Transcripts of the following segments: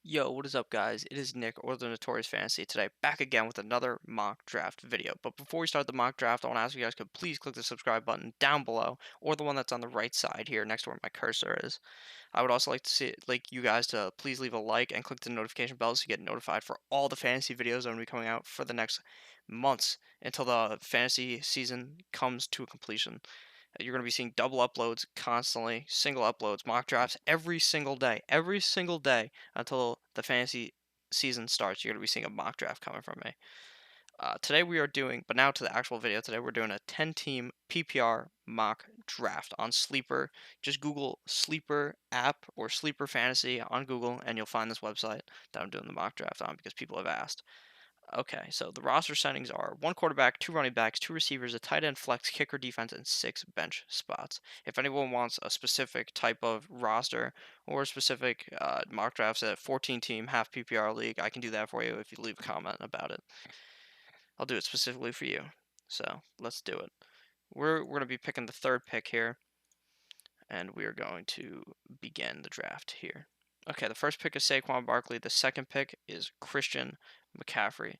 Yo, what is up, guys? It is Nick, or the Notorious Fantasy, today, back again with another mock draft video. But before we start the mock draft, I want to ask you guys could please click the subscribe button down below, or the one that's on the right side here next to where my cursor is. I would also like to see you guys to please leave a like and click the notification bell so you get notified for all the fantasy videos that will be coming out for the next months until the fantasy season comes to a completion. You're going to be seeing double uploads constantly, single uploads, mock drafts every single day until the fantasy season starts. You're going to be seeing a mock draft coming from me. Today we are doing, but now to the actual video. Today we're doing a 10-team PPR mock draft on Sleeper. Just Google Sleeper app or Sleeper Fantasy on Google, and you'll find this website that I'm doing the mock draft on because people have asked. Okay, so the roster settings are one quarterback, two running backs, two receivers, a tight end, flex, kicker, defense, and six bench spots. If anyone wants a specific type of roster or specific mock drafts at 14-team half PPR league, I can do that for you if you leave a comment about it. I'll do it specifically for you. So let's do it. We're going to be picking the third pick here, and we are going to begin the draft here. Okay, the first pick is Saquon Barkley. The second pick is Christian McCaffrey.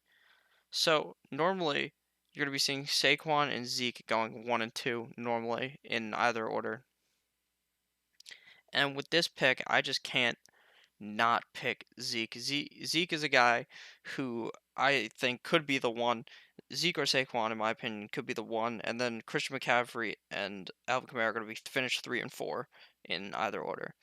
So normally you're going to be seeing Saquon and Zeke going 1 and 2 normally in either order. And with this pick, I just can't not pick Zeke. Zeke is a guy who I think could be the one. Zeke or Saquon, in my opinion, could be the one. And then Christian McCaffrey and Alvin Kamara are going to be finished 3 and 4 in either order.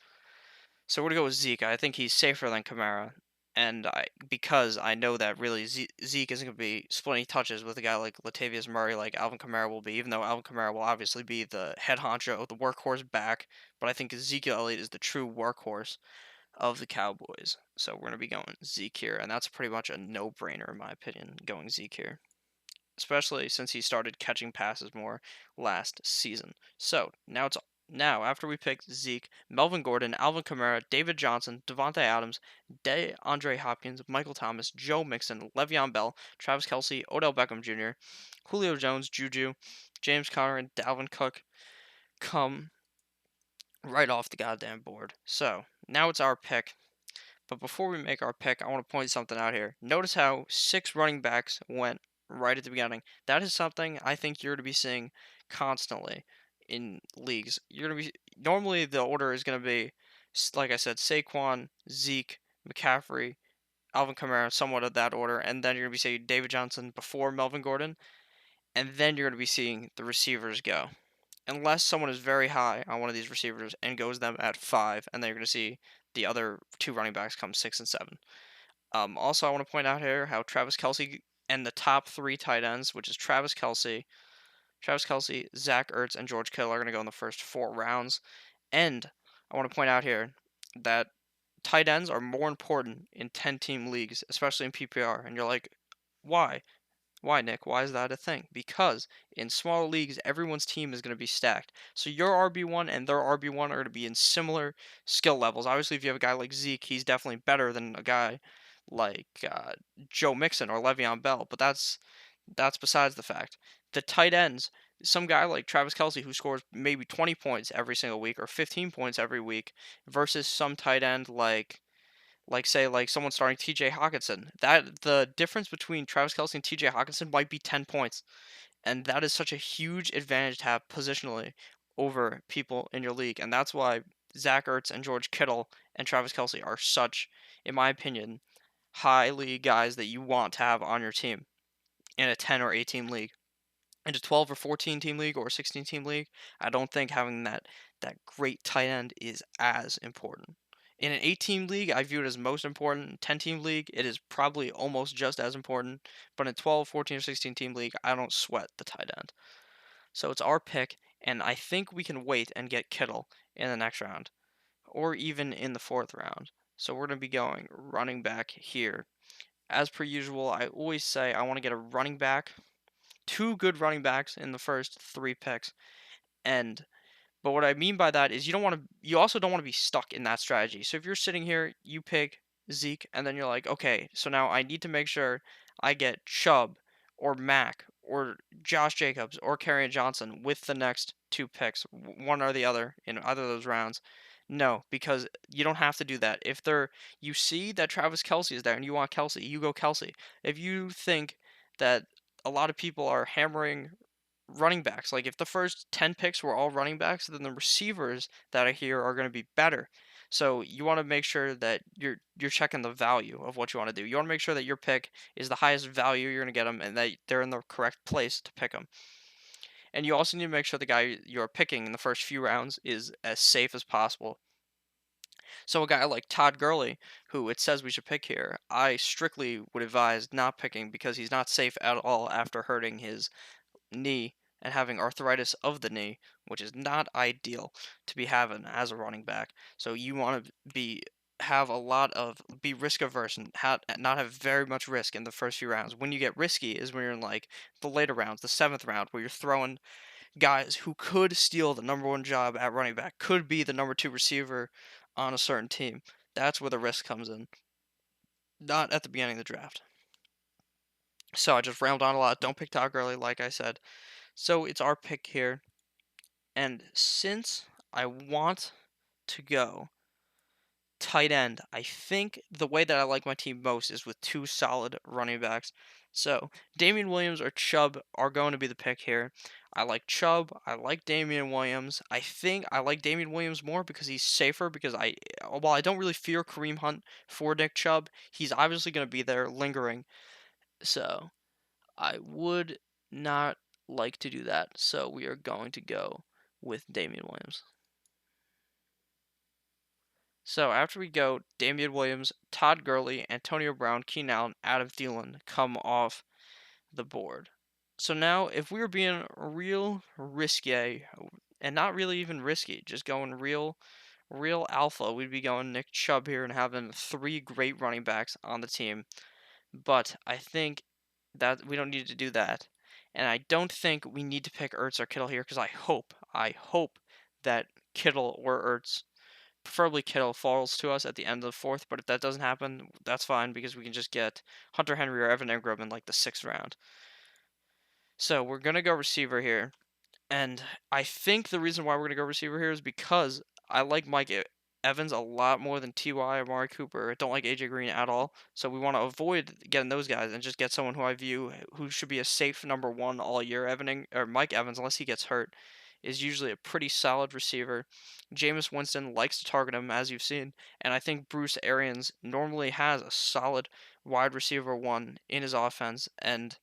So we're going to go with Zeke. I think he's safer than Kamara. And because I know that really Zeke isn't going to be splitting touches with a guy like Latavius Murray, like Alvin Kamara will be, even though Alvin Kamara will obviously be the head honcho, the workhorse back. But I think Ezekiel Elliott is the true workhorse of the Cowboys. So we're going to be going Zeke here. And that's pretty much a no-brainer, in my opinion, going Zeke here. Especially since he started catching passes more last season. So now, after we picked Zeke, Melvin Gordon, Alvin Kamara, David Johnson, Devontae Adams, DeAndre Hopkins, Michael Thomas, Joe Mixon, Le'Veon Bell, Travis Kelce, Odell Beckham Jr., Julio Jones, Juju, James Conner, and Dalvin Cook come right off the goddamn board. So now it's our pick. But before we make our pick, I want to point something out here. Notice how 6 running backs went right at the beginning. That is something I think you're to be seeing constantly in leagues. You're going to be normally the order is going to be, like I said, Saquon, Zeke, McCaffrey, Alvin Kamara, somewhat of that order, and then you're going to be seeing David Johnson before Melvin Gordon, and then you're going to be seeing the receivers go. Unless someone is very high on one of these receivers and goes them at 5, and then you're going to see the other 2 running backs come 6 and 7. Also, I want to point out here how Travis Kelce and the top 3 tight ends, which is Travis Kelce, Zach Ertz, and George Kittle, are going to go in the first 4 rounds. And I want to point out here that tight ends are more important in 10-team leagues, especially in PPR. And you're like, why? Why, Nick? Why is that a thing? Because in smaller leagues, everyone's team is going to be stacked. So your RB1 and their RB1 are going to be in similar skill levels. Obviously, if you have a guy like Zeke, he's definitely better than a guy like Joe Mixon or Le'Veon Bell. But that's besides the fact. The tight ends, some guy like Travis Kelce who scores maybe 20 points every single week or 15 points every week versus some tight end like say like someone starting TJ Hawkinson. That the difference between Travis Kelce and TJ Hawkinson might be 10 points. And that is such a huge advantage to have positionally over people in your league. And that's why Zach Ertz and George Kittle and Travis Kelce are such, in my opinion, highly guys that you want to have on your team in a 10 or 18 league. In a 12 or 14 team league or 16 team league, I don't think having that great tight end is as important. In an 8-team league, I view it as most important. 10-team league, it is probably almost just as important. But in a 12, 14, or 16 team league, I don't sweat the tight end. So it's our pick, and I think we can wait and get Kittle in the next round, or even in the 4th round. So we're going to be going running back here. As per usual, I always say I want to get a running back, 2 good running backs in the first 3 picks. But what I mean by that is you also don't want to be stuck in that strategy. So if you're sitting here, you pick Zeke, and then you're like, okay, so now I need to make sure I get Chubb or Mac or Josh Jacobs or Kerryon Johnson with the next 2 picks, one or the other in either of those rounds. No, because you don't have to do that. If you see that Travis Kelsey is there and you want Kelsey, you go Kelsey. If you think that a lot of people are hammering running backs, like if the first 10 picks were all running backs, then the receivers that are here are going to be better. So you want to make sure that you're checking the value of what you want to do. You want to make sure that your pick is the highest value you're going to get them and that they're in the correct place to pick them. And you also need to make sure the guy you're picking in the first few rounds is as safe as possible. So a guy like Todd Gurley, who it says we should pick here, I strictly would advise not picking because he's not safe at all after hurting his knee and having arthritis of the knee, which is not ideal to be having as a running back. So you want to have a lot of be risk averse and not have very much risk in the first few rounds. When you get risky is when you're in like the later rounds, the seventh round, where you're throwing guys who could steal the number one job at running back, could be the number two receiver on a certain team. That's where the risk comes in, not at the beginning of the draft. So I just rambled on a lot. Don't pick Todd Gurley, like I said. So it's our pick here. And since I want to go tight end, I think the way that I like my team most is with two solid running backs. So Damian Williams or Chubb are going to be the pick here. I like Chubb. I like Damian Williams. I think I like Damian Williams more because he's safer. Because while I don't really fear Kareem Hunt for Nick Chubb, he's obviously going to be there lingering. So I would not like to do that. So we are going to go with Damian Williams. So after we go, Damian Williams, Todd Gurley, Antonio Brown, Keenan Allen, Adam Thielen come off the board. So now, if we were being real risque, and not really even risky, just going real alpha, we'd be going Nick Chubb here and having three great running backs on the team. But I think that we don't need to do that. And I don't think we need to pick Ertz or Kittle here because I hope that Kittle or Ertz, preferably Kittle, falls to us at the end of the fourth. But if that doesn't happen, that's fine because we can just get Hunter Henry or Evan Ingram in like the sixth round. So we're gonna go receiver here. And I think the reason why we're going to go receiver here is because I like Mike Evans a lot more than T.Y. or Amari Cooper. I don't like A.J. Green at all. So we want to avoid getting those guys and just get someone who I view who should be a safe number one all year. Mike Evans, unless he gets hurt, is usually a pretty solid receiver. Jameis Winston likes to target him, as you've seen. And I think Bruce Arians normally has a solid wide receiver one in his offense. And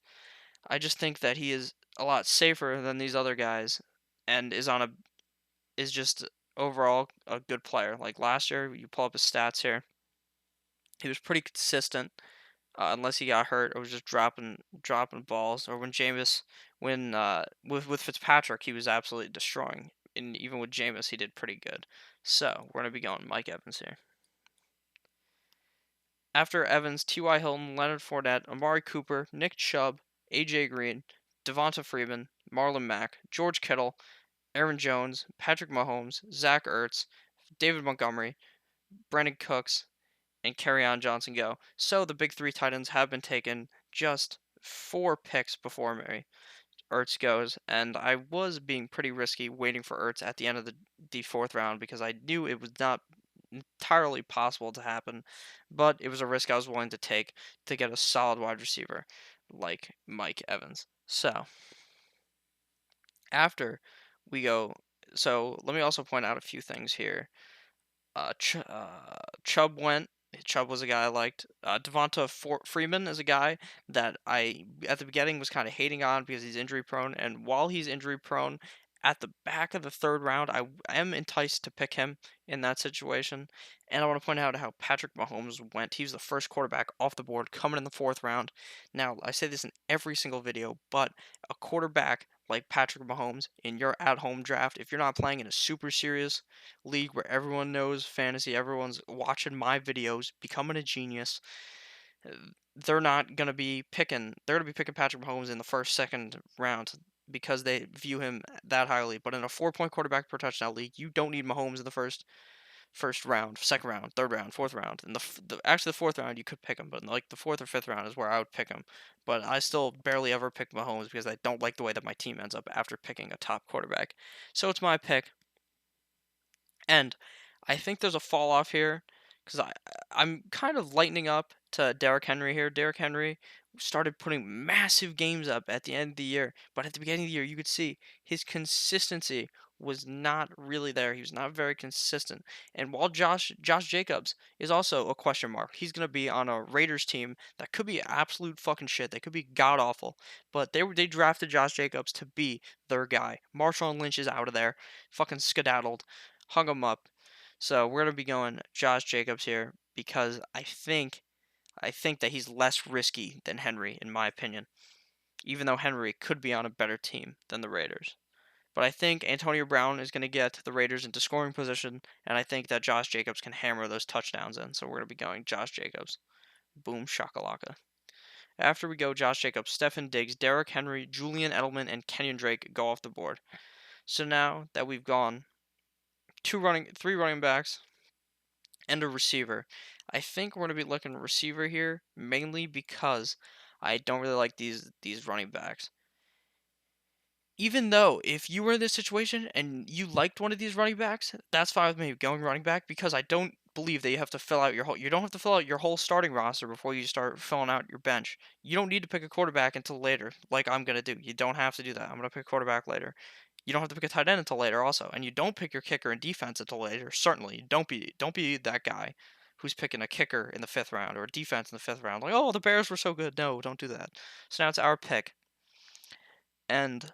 I just think that he is a lot safer than these other guys, and is just overall a good player. Like last year, you pull up his stats here, he was pretty consistent. Unless he got hurt or was just dropping balls, or when with Fitzpatrick, he was absolutely destroying. And even with Jameis, he did pretty good. So we're gonna be going Mike Evans here. After Evans, T.Y. Hilton, Leonard Fournette, Amari Cooper, Nick Chubb, A.J. Green, Devonta Freeman, Marlon Mack, George Kittle, Aaron Jones, Patrick Mahomes, Zach Ertz, David Montgomery, Brandon Cooks, and Kerryon Johnson go. So the big three tight ends have been taken just 4 picks before me. Ertz goes, and I was being pretty risky waiting for Ertz at the end of the fourth round because I knew it was not entirely possible to happen, but it was a risk I was willing to take to get a solid wide receiver like Mike Evans. So after we go, so let me also point out a few things here. Chubb went. Chubb was a guy I liked. Devonta Freeman is a guy that I at the beginning was kind of hating on because he's injury prone, and while he's injury prone, at the back of the third round, I am enticed to pick him in that situation. And I want to point out how Patrick Mahomes went. He was the first quarterback off the board coming in the fourth round. Now, I say this in every single video, but a quarterback like Patrick Mahomes in your at-home draft, if you're not playing in a super serious league where everyone knows fantasy, everyone's watching my videos, becoming a genius, uh, they're not gonna be picking. They're gonna be picking Patrick Mahomes in the first, second round because they view him that highly. But in a 4-point quarterback per touchdown league, you don't need Mahomes in the first round, second round, third round, fourth round. In actually the fourth round you could pick him, but like the fourth or fifth round is where I would pick him. But I still barely ever pick Mahomes because I don't like the way that my team ends up after picking a top quarterback. So it's my pick. And I think there's a fall off here because I'm kind of lightening up to Derrick Henry here. Derrick Henry started putting massive games up at the end of the year, but at the beginning of the year, you could see his consistency was not really there. He was not very consistent. And while Josh Jacobs is also a question mark, he's gonna be on a Raiders team that could be absolute fucking shit. They could be god awful, but they drafted Josh Jacobs to be their guy. Marshawn Lynch is out of there, fucking skedaddled, hung him up. So we're gonna be going Josh Jacobs here because I think that he's less risky than Henry in my opinion. Even though Henry could be on a better team than the Raiders. But I think Antonio Brown is going to get the Raiders into scoring position, and I think that Josh Jacobs can hammer those touchdowns in. So we're going to be going Josh Jacobs. Boom shakalaka. After we go Josh Jacobs, Stefan Diggs, Derrick Henry, Julian Edelman, and Kenyon Drake go off the board. So now that we've gone three running backs, and a receiver. I think we're going to be looking at receiver here mainly because I don't really like these running backs. Even though if you were in this situation and you liked one of these running backs, that's fine with me going running back because I don't believe that you don't have to fill out your whole starting roster before you start filling out your bench. You don't need to pick a quarterback until later, like I'm gonna do. You don't have to do that. I'm gonna pick a quarterback later. You don't have to pick a tight end until later also, and you don't pick your kicker and defense until later. Certainly, don't be that guy who's picking a kicker in the fifth round or a defense in the fifth round. Like, oh, the Bears were so good. No, don't do that. So now it's our pick, and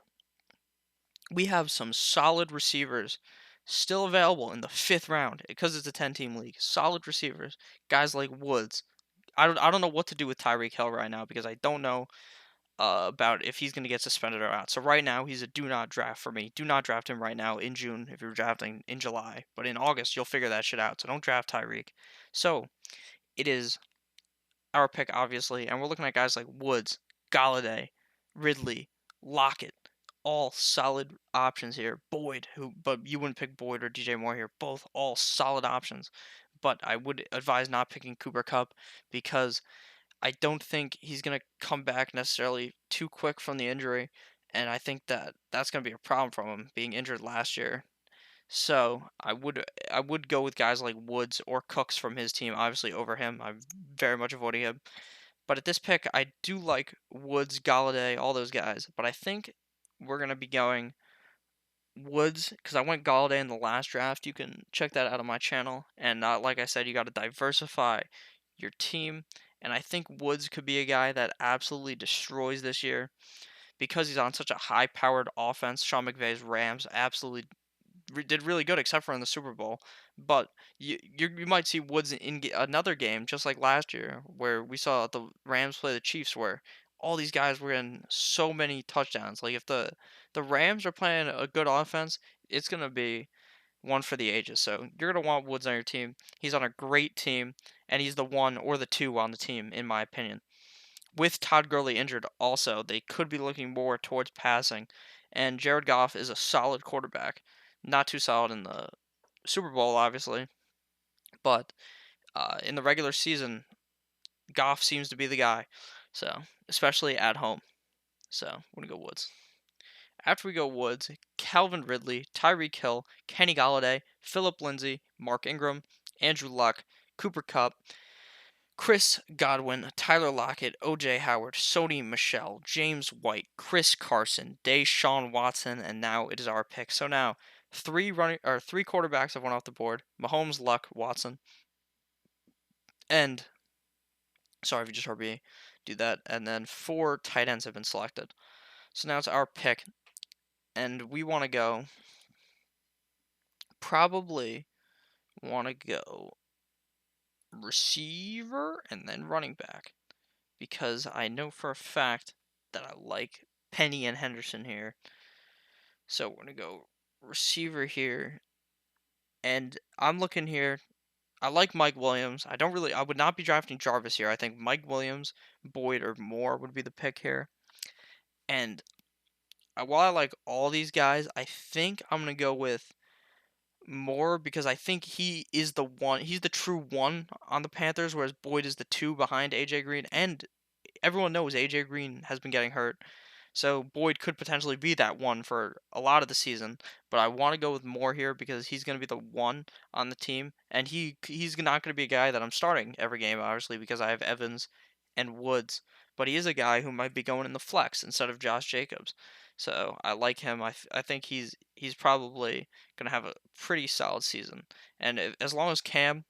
we have some solid receivers still available in the fifth round because it's a 10-team league. Solid receivers, guys like Woods. I don't know what to do with Tyreek Hill right now because I don't know about if he's going to get suspended or not. So right now he's a do not draft for me. Do not draft him right now in June if you're drafting in July. But in August you'll figure that shit out. So don't draft Tyreek. So it is our pick obviously, and we're looking at guys like Woods, Galladay, Ridley, Lockett, all solid options here. Boyd, but you wouldn't pick Boyd or DJ Moore here. Both all solid options. But I would advise not picking Cooper Kupp because I don't think he's going to come back necessarily too quick from the injury, and I think that that's going to be a problem from him being injured last year. So I would go with guys like Woods or Cooks from his team, obviously over him. I'm very much avoiding him. But at this pick, I do like Woods, Galladay, all those guys. But I think we're gonna be going Woods because I went Galladay in the last draft. You can check that out on my channel. And like I said, you got to diversify your team. And I think Woods could be a guy that absolutely destroys this year because he's on such a high-powered offense. Sean McVay's Rams absolutely did really good, except for in the Super Bowl. But you might see Woods in another game, just like last year, where we saw the Rams play the Chiefs, where all these guys were in so many touchdowns. Like if the Rams are playing a good offense, it's gonna be one for the ages. So you're gonna want Woods on your team. He's on a great team, and he's the one or the two on the team, in my opinion. With Todd Gurley injured, also they could be looking more towards passing, and Jared Goff is a solid quarterback. Not too solid in the Super Bowl, obviously, but in the regular season, Goff seems to be the guy. So, especially at home. So, I'm going to go Woods. After we go Woods, Calvin Ridley, Tyreek Hill, Kenny Galladay, Philip Lindsay, Mark Ingram, Andrew Luck, Cooper Kupp, Chris Godwin, Tyler Lockett, O.J. Howard, Sony Michelle, James White, Chris Carson, Deshaun Watson, and now it is our pick. So now three quarterbacks have went off the board: Mahomes, Luck, Watson, and sorry if you just heard me do that. And then four tight ends have been selected. So now it's our pick, and we want to go. Probably want to go receiver and then running back because I know for a fact that I like Penny and Henderson here. So we're going to go receiver here. And I'm looking here. I like Mike Williams. I would not be drafting Jarvis here. I think Mike Williams, Boyd, or Moore would be the pick here. And while I like all these guys, I think I'm going to go with Moore because I think he is the one. He's the true one on the Panthers, whereas Boyd is the two behind AJ Green. And everyone knows AJ Green has been getting hurt. So Boyd could potentially be that one for a lot of the season, but I want to go with Moore here because he's going to be the one on the team, and he's not going to be a guy that I'm starting every game, obviously, because I have Evans and Woods, but he is a guy who might be going in the flex instead of Josh Jacobs. So I like him. I think he's probably going to have a pretty solid season, and as long as Cam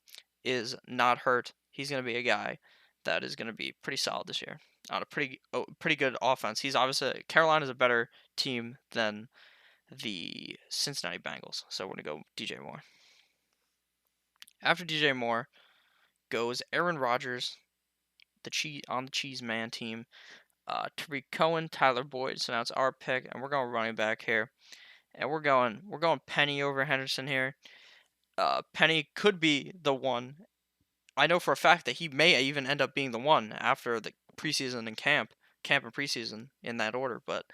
is not hurt, he's going to be a guy that is going to be pretty solid this year on a pretty good offense. He's obviously Carolina's a better team than the Cincinnati Bengals, so we're gonna go DJ Moore. After DJ Moore goes Aaron Rodgers, the Cheese Man team. Tariq Cohen, Tyler Boyd. So now it's our pick, and we're going running back here, and we're going Penny over Henderson here. Penny could be the one. I know for a fact that he may even end up being the one after the preseason and camp and preseason in that order, but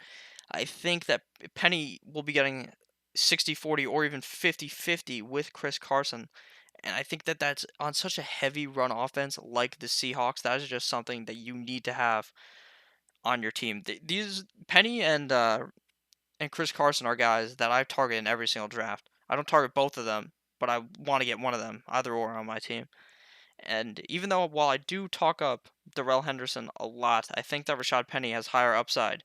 I think that Penny will be getting 60-40 or even 50-50 with Chris Carson. And I think that that's on such a heavy run offense like the Seahawks. That is just something that you need to have on your team. These Penny and Chris Carson are guys that I target in every single draft. I don't target both of them, but I want to get one of them, either or, on my team. And even though while I do talk up Darrell Henderson a lot, I think that Rashad Penny has higher upside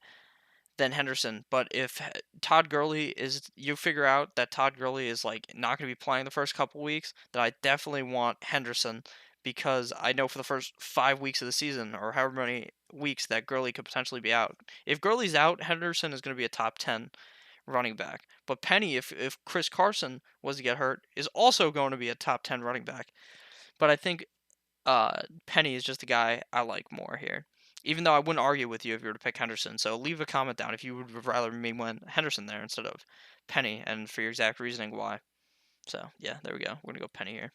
than Henderson. But if Todd Gurley is, you figure out that Todd Gurley is like not going to be playing the first couple weeks, then I definitely want Henderson because I know for the first 5 weeks of the season or however many weeks that Gurley could potentially be out. If Gurley's out, Henderson is going to be a top 10 running back. But Penny, if Chris Carson was to get hurt, is also going to be a top 10 running back. But I think Penny is just the guy I like more here. Even though I wouldn't argue with you if you were to pick Henderson. So leave a comment down if you would rather me win Henderson there instead of Penny and for your exact reasoning why. So yeah, there we go. We're gonna go Penny here.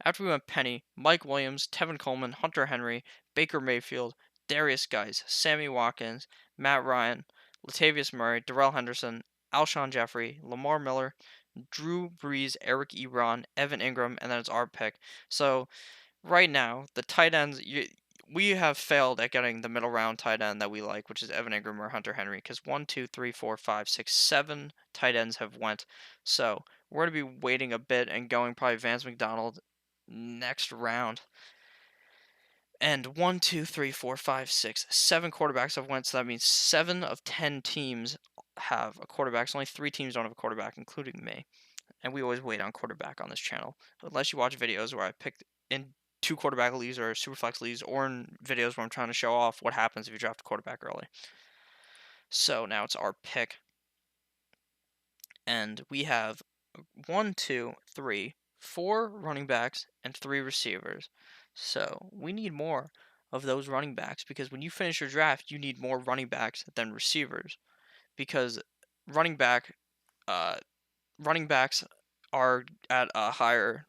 After we went Penny, Mike Williams, Tevin Coleman, Hunter Henry, Baker Mayfield, Darius Geis, Sammy Watkins, Matt Ryan, Latavius Murray, Darrell Henderson, Alshon Jeffrey, Lamar Miller, Drew Brees, Eric Ebron, Evan Ingram, and then it's our pick. So right now, the tight ends, we have failed at getting the middle round tight end that we like, which is Evan Ingram or Hunter Henry, because 1, 2, 3, 4, 5, 6, 7 tight ends have went. So we're going to be waiting a bit and going probably Vance McDonald next round. And 1, 2, 3, 4, 5, 6, 7 quarterbacks have went, so that means 7 of 10 teams have a quarterback. So only 3 teams don't have a quarterback, including me. And we always wait on quarterback on this channel, unless you watch videos where I picked in 2 quarterback leagues or superflex leagues, or in videos where I'm trying to show off what happens if you draft a quarterback early. So now it's our pick, and we have 1, 2, 3, 4 running backs and 3 receivers. So we need more of those running backs because when you finish your draft, you need more running backs than receivers because running back uh, running backs are at a higher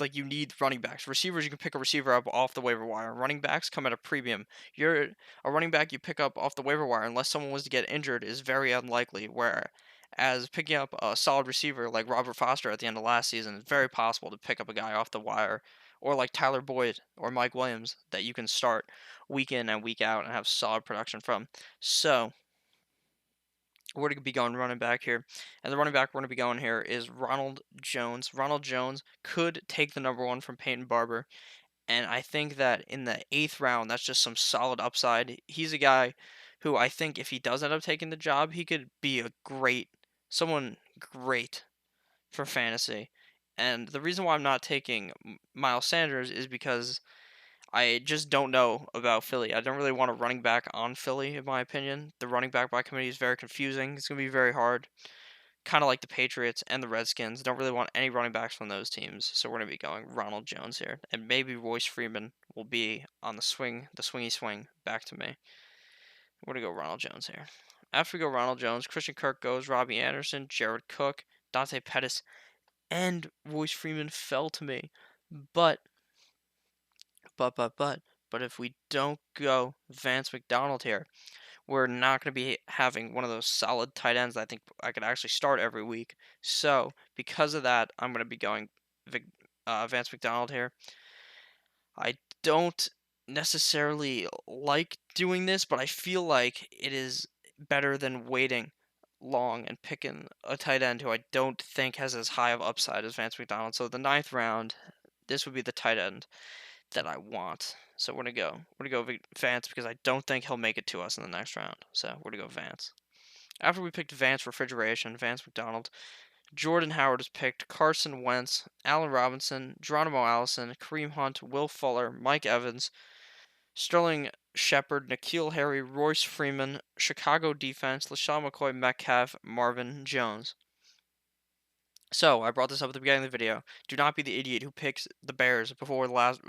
like you need running backs. Receivers, you can pick a receiver up off the waiver wire. Running backs come at a premium. You're a running back you pick up off the waiver wire unless someone was to get injured is very unlikely. Whereas picking up a solid receiver like Robert Foster at the end of last season is very possible to pick up a guy off the wire, or like Tyler Boyd or Mike Williams that you can start week in and week out and have solid production from. So we're going to be going running back here. And the running back we're going to be going here is Ronald Jones. Ronald Jones could take the number 1 from Peyton Barber. And I think that in the 8th round, that's just some solid upside. He's a guy who I think if he does end up taking the job, he could be someone great for fantasy. And the reason why I'm not taking Miles Sanders is because I just don't know about Philly. I don't really want a running back on Philly, in my opinion. The running back by committee is very confusing. It's going to be very hard. Kind of like the Patriots and the Redskins. Don't really want any running backs from those teams. So we're going to be going Ronald Jones here. And maybe Royce Freeman will be on the swingy swing back to me. We're going to go Ronald Jones here. After we go Ronald Jones, Christian Kirk goes, Robbie Anderson, Jared Cook, Dante Pettis, and Royce Freeman fell to me. But but if we don't go Vance McDonald here, we're not going to be having one of those solid tight ends that I think I could actually start every week. So because of that, I'm going to be going Vance McDonald here. I don't necessarily like doing this, but I feel like it is better than waiting long and picking a tight end who I don't think has as high of upside as Vance McDonald. So the ninth round, this would be the tight end that I want. So we're gonna go Vance because I don't think he'll make it to us in the next round. So we're gonna go Vance. After we picked Vance Refrigeration, Vance McDonald, Jordan Howard is picked, Carson Wentz, Allen Robinson, Geronimo Allison, Kareem Hunt, Will Fuller, Mike Evans, Sterling Shepard, N'Keal Harry, Royce Freeman, Chicago defense, LaShawn McCoy, Metcalf, Marvin Jones. So, I brought this up at the beginning of the video. Do not be the idiot who picks the Bears before the last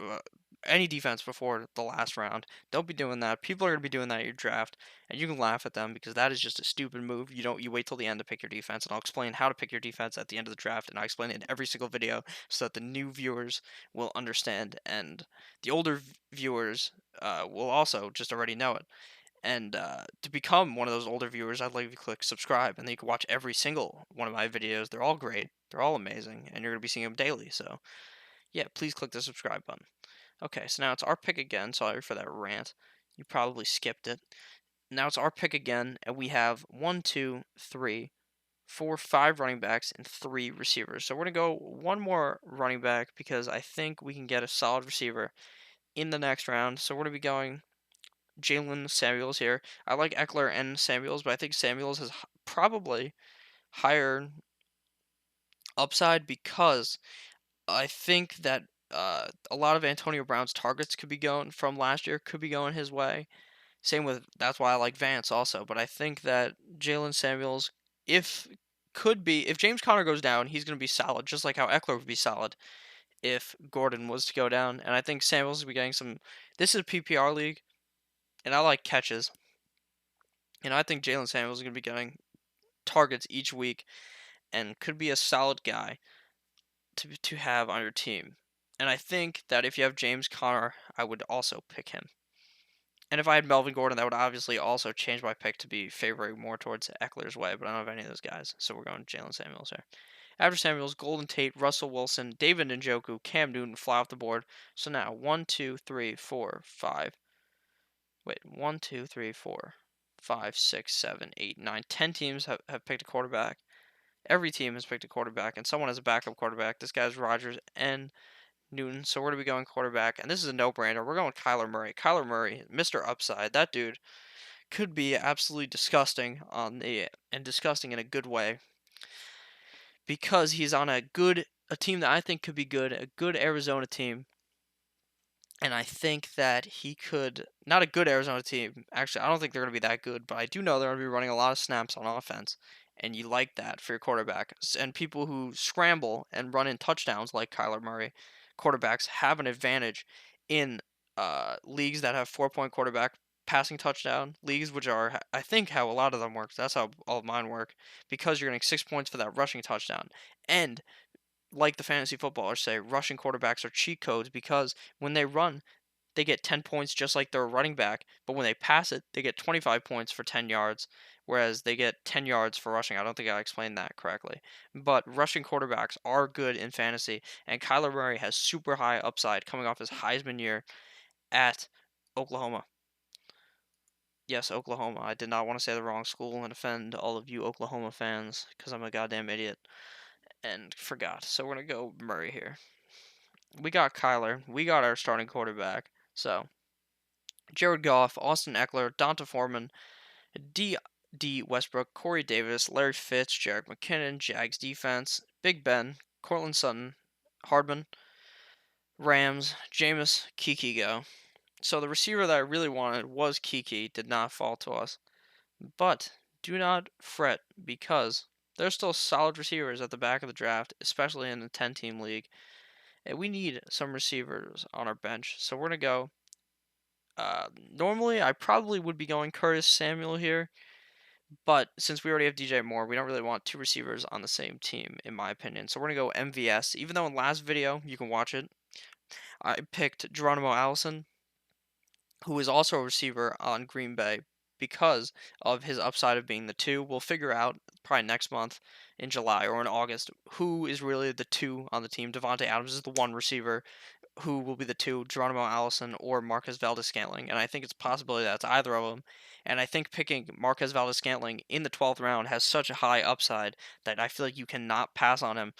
any defense before the last round. Don't be doing that. People are going to be doing that at your draft, and you can laugh at them because that is just a stupid move. You wait till the end to pick your defense, and I'll explain how to pick your defense at the end of the draft, and I explain it in every single video so that the new viewers will understand, and the older viewers will also just already know it. And to become one of those older viewers, I'd like you to click subscribe, and then you can watch every single one of my videos. They're all great, they're all amazing, and you're gonna be seeing them daily. So yeah, please click the subscribe button. Okay, so now it's our pick again. Sorry for that rant. You probably skipped it. Now it's our pick again, and we have one, two, three, four, five running backs and three receivers. So we're gonna go one more running back because I think we can get a solid receiver in the next round. So we're gonna be going Jalen Samuels here. I like Eckler and Samuels, but I think Samuels has probably higher upside because I think that a lot of Antonio Brown's targets could be going from last year could be going his way. Same with that's why I like Vance also, but I think that Jalen Samuels, if if James Conner goes down, he's going to be solid, just like how Eckler would be solid if Gordon was to go down. And I think Samuels will be getting some. This is a PPR league, and I like catches. And I think Jalen Samuels is going to be getting targets each week and could be a solid guy to have on your team. And I think that if you have James Conner, I would also pick him. And if I had Melvin Gordon, that would obviously also change my pick to be favoring more towards Eckler's way, but I don't have any of those guys, so we're going Jalen Samuels here. After Samuels, Golden Tate, Russell Wilson, David Njoku, Cam Newton fly off the board. So now 1, 2, 3, 4, 5. Wait, 1, 2, 3, 4, 5, 6, 7, 8, 9, 10 teams have picked a quarterback. Every team has picked a quarterback, and someone has a backup quarterback. This guy's Rodgers and Newton, so we're going to be going quarterback, and this is a no-brainer. We're going Kyler Murray. Kyler Murray, Mr. Upside. That dude could be absolutely disgusting and disgusting in a good way because he's on a team that I think could be good, a good Arizona team. And I think that he could, not a good Arizona team. Actually, I don't think they're going to be that good, but I do know they're going to be running a lot of snaps on offense. And you like that for your quarterback. And people who scramble and run in touchdowns like Kyler Murray, quarterbacks have an advantage in leagues that have 4-point quarterback passing touchdown leagues, which are, I think, how a lot of them work. That's how all of mine work. Because you're getting 6 points for that rushing touchdown. And like the fantasy footballers say, rushing quarterbacks are cheat codes because when they run, they get 10 points just like their running back, but when they pass it, they get 25 points for 10 yards, whereas they get 10 yards for rushing. I don't think I explained that correctly. But rushing quarterbacks are good in fantasy, and Kyler Murray has super high upside coming off his Heisman year at Oklahoma. Yes, Oklahoma. I did not want to say the wrong school and offend all of you Oklahoma fans because I'm a goddamn idiot and forgot. So we're going to go Murray here. We got Kyler. We got our starting quarterback. So, Jared Goff, Austin Eckler, Donta Foreman, D. Westbrook, Corey Davis, Larry Fitz, Jerick McKinnon, Jags defense, Big Ben, Cortland Sutton, Hardman, Rams, Jameis, Kiki go. So the receiver that I really wanted was Kiki, did not fall to us. But do not fret because there's still solid receivers at the back of the draft, especially in the 10-team league. And we need some receivers on our bench. So we're going to go. Normally, I probably would be going Curtis Samuel here. But since we already have DJ Moore, we don't really want two receivers on the same team, in my opinion. So we're going to go MVS. Even though in last video, you can watch it, I picked Geronimo Allison, who is also a receiver on Green Bay because of his upside of being the two. We'll figure out probably next month in July or in August who is really the two on the team. Devontae Adams is the one receiver who will be the two, Geronimo Allison or Marquez Valdes-Scantling, and I think it's a possibility that it's either of them. And I think picking Marquez Valdes-Scantling in the 12th round has such a high upside that I feel like you cannot pass on him.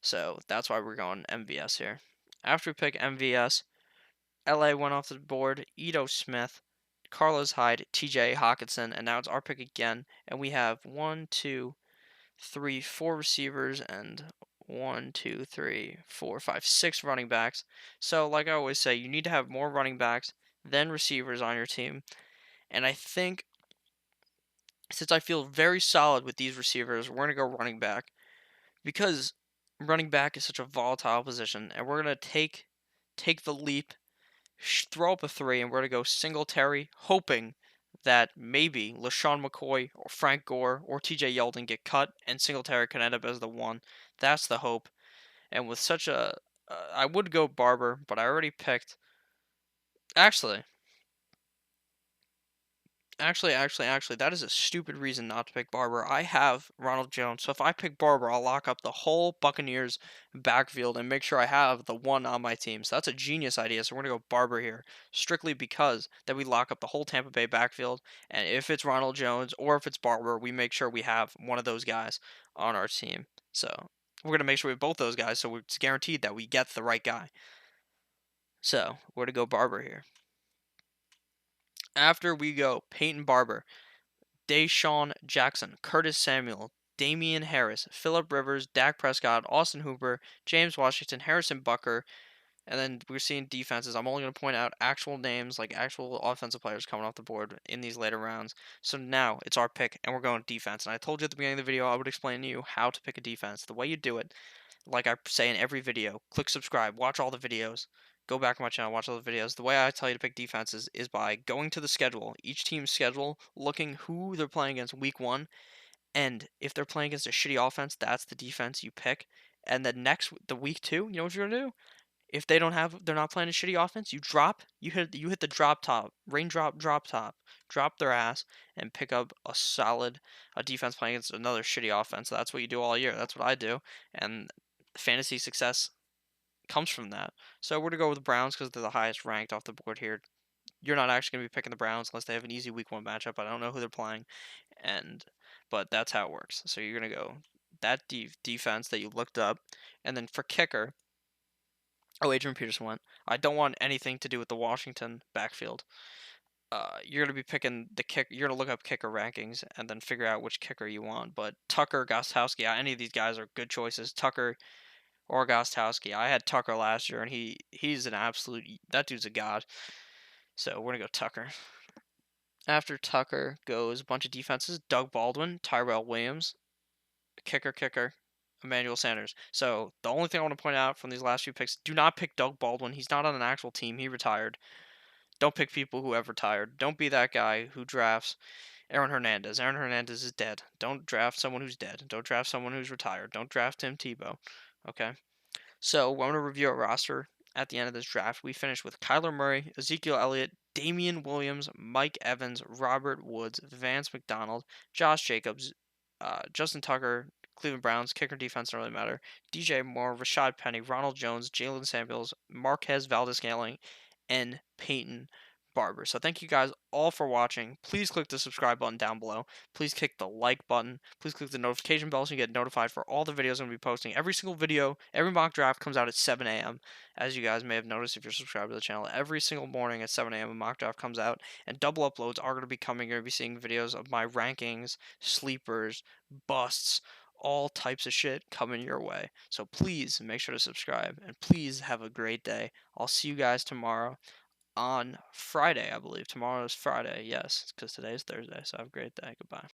So that's why we're going MVS here. After we pick MVS, LA went off the board, Ito Smith, Carlos Hyde, TJ Hawkinson, and now it's our pick again. And we have 1, 2, 3, 4 receivers and 1, 2, 3, 4, 5, 6 running backs. So, like I always say, you need to have more running backs than receivers on your team. And I think since I feel very solid with these receivers, we're going to go running back because running back is such a volatile position, and we're going to take the leap, throw up a 3, and we're going to go Singletary, hoping that maybe LaShawn McCoy or Frank Gore or TJ Yeldon get cut and Singletary can end up as the 1. That's the hope. And with such a, I would go Barber, but I already picked. Actually, actually, that is a stupid reason not to pick Barber. I have Ronald Jones, so if I pick Barber, I'll lock up the whole Buccaneers backfield and make sure I have the 1 on my team. So that's a genius idea. So we're gonna go Barber here, strictly because that we lock up the whole Tampa Bay backfield. And if it's Ronald Jones or if it's Barber, we make sure we have one of those guys on our team. So we're gonna make sure we have both those guys, so it's guaranteed that we get the right guy. So we're gonna go Barber here. After we go Peyton Barber, Deshaun Jackson, Curtis Samuel, Damian Harris, Philip Rivers, Dak Prescott, Austin Hooper, James Washington, Harrison Bucker, and then we're seeing defenses. I'm only going to point out actual names, like actual offensive players coming off the board in these later rounds. So now it's our pick, and we're going defense. And I told you at the beginning of the video I would explain to you how to pick a defense. The way you do it, like I say in every video, click subscribe, watch all the videos, go back on my channel, watch all the videos. The way I tell you to pick defenses is by going to the schedule, each team's schedule, looking who they're playing against week 1, and if they're playing against a shitty offense, that's the defense you pick. And then the week 2, you know what you're gonna do? If they're not playing a shitty offense, you hit the drop top, raindrop drop top, drop their ass, and pick up a defense playing against another shitty offense. That's what you do all year. That's what I do, and fantasy success comes from that. So we're to go with the Browns because they're the highest ranked off the board here. You're not actually gonna be picking the Browns unless they have an easy week 1 matchup. I don't know who they're playing, and but that's how it works. So you're gonna go that defense that you looked up, and then for kicker. Oh, Adrian Peterson went. I don't want anything to do with the Washington backfield. You're gonna be picking the kick. You're gonna look up kicker rankings and then figure out which kicker you want. But Tucker, Gostowski, any of these guys are good choices. Tucker or Gostowski. I had Tucker last year, and he's an absolute, that dude's a god. So we're gonna go Tucker. After Tucker goes a bunch of defenses: Doug Baldwin, Tyrell Williams, kicker, Emmanuel Sanders. So the only thing I want to point out from these last few picks: do not pick Doug Baldwin. He's not on an actual team. He retired. Don't pick people who have retired. Don't be that guy who drafts Aaron Hernandez. Aaron Hernandez is dead. Don't draft someone who's dead. Don't draft someone who's retired. Don't draft Tim Tebow. Okay? So we're going to review our roster at the end of this draft. We finished with Kyler Murray, Ezekiel Elliott, Damian Williams, Mike Evans, Robert Woods, Vance McDonald, Josh Jacobs, Justin Tucker, Cleveland Browns, kicker defense don't really matter, DJ Moore, Rashad Penny, Ronald Jones, Jalen Samuels, Marquez Valdes-Scantling, and Peyton Barber. So thank you guys all for watching. Please click the subscribe button down below. Please click the like button. Please click the notification bell so you get notified for all the videos I'm going to be posting. Every single video, every mock draft comes out at 7 a.m. As you guys may have noticed if you're subscribed to the channel, every single morning at 7 a.m. a mock draft comes out, and double uploads are going to be coming. You're going to be seeing videos of my rankings, sleepers, busts, all types of shit coming your way. So please make sure to subscribe, and please have a great day. I'll see you guys tomorrow on Friday, I believe. Tomorrow is Friday, yes, because today is Thursday. So have a great day. Goodbye.